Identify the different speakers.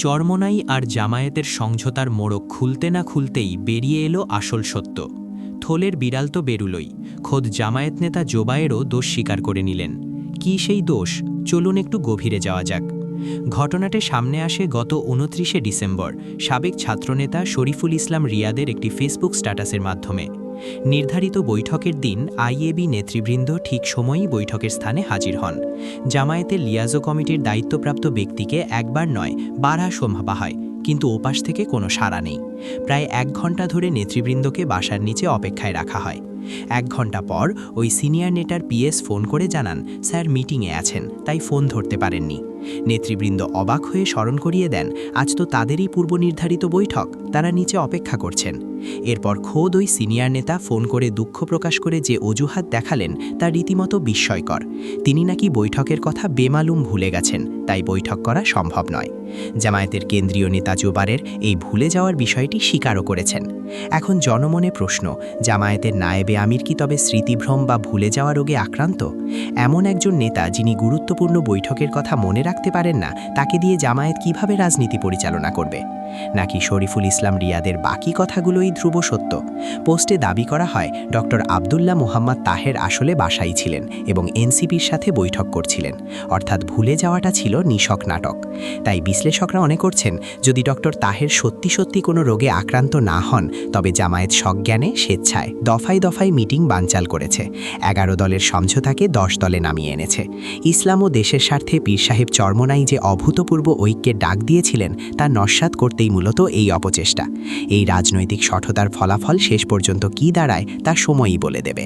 Speaker 1: চরমোনাই আর জামায়াতের সমঝোতার মোড়ক খুলতে না খুলতেই বেরিয়ে এলো আসল সত্য। থলের বিড়াল তো বেরুলই, খোদ জামায়াত নেতা জোবায়েরও দোষ স্বীকার করে নিলেন। কি সেই দোষ? চলুন একটু গভীরে যাওয়া যাক। ঘটনাটি সামনে আসে গত ২৯শে ডিসেম্বর সাবেক ছাত্রনেতা শরীফুল ইসলাম রিয়াদের একটি ফেসবুক স্ট্যাটাসের মাধ্যমে। নির্ধারিত বৈঠকের দিন আইএবি নেতৃবৃন্দ ঠিক সময়েই বৈঠকের স্থানে হাজির হন। জামায়াতের লিয়াজো কমিটির দায়িত্বপ্রাপ্ত ব্যক্তিকে একবার নয় ১২ ভাবা হয়, কিন্তু ওপাশ থেকে কোনো সাড়া নেই। প্রায় ১ ঘন্টা ধরে নেতৃবৃন্দকে বাসার নিচে অপেক্ষায় রাখা হয়। ১ ঘন্টা পর ওই সিনিয়র নেতার পিএস ফোন করে জানান, স্যার মিটিংয়ে আছেন, তাই ফোন ধরতে পারেননি। নেতৃবৃন্দ অবাক হয়ে স্মরণ করিয়ে দেন, আজ তো তাদেরই পূর্বনির্ধারিত বৈঠক, তারা নিচে অপেক্ষা করছেন। এরপর খোদ ওই সিনিয়র নেতা ফোন করে দুঃখ প্রকাশ করে যে অজুহাত দেখালেন তা রীতিমতো বিস্ময়কর। তিনি নাকি বৈঠকের কথা বেমালুম ভুলে গেছেন, তাই বৈঠক করা সম্ভব নয়। জামায়াতের কেন্দ্রীয় নেতা জোবারের এই ভুলে যাওয়ার বিষয়টি স্বীকারও করেছেন। এখন জনমনে প্রশ্ন, জামায়াতের নায়েবে আমির কি তবে স্মৃতিভ্রম বা ভুলে যাওয়া রোগে আক্রান্ত? এমন একজন নেতা যিনি গুরুত্বপূর্ণ বৈঠকের কথা মনে রাখতে পারেন না, তাকে দিয়ে জামায়াত কিভাবে রাজনীতি পরিচালনা করবে? নাকি শরীফুল ইসলাম রিয়াদের বাকি কথাগুলোই ধ্রুব সত্য? পোস্টে দাবি করা হয় ডক্টর আবদুল্লাহ মোহাম্মদ তাহের আসলে বাসায় ছিলেন এবং এনসিপির সাথে বৈঠক করছিলেন, অর্থাৎ ভুলে যাওয়াটা ছিল নিছক নাটক। তাই বিশ্লেষকরা মনে করছেন, যদি ডক্টর তাহের সত্যি সত্যি কোনো রোগে আক্রান্ত না হন, তবে জামায়াত সজ্ঞানে স্বেচ্ছায় দফায় দফায় মিটিং বানচাল করেছে, ১১ দলের সমঝোতাকে ১০ দলে নামিয়ে এনেছে। ইসলাম ও দেশের স্বার্থে পীর সাহেব চরমোনাই যে অভূতপূর্ব ঐক্যের ডাক দিয়েছিলেন, তা নস্যাৎ করতেই মূলত এই অপচেষ্টা। এই রাজনৈতিক সঠতার ফলাফল শেষ পর্যন্ত কী দাঁড়ায় তা সময়ই বলে দেবে।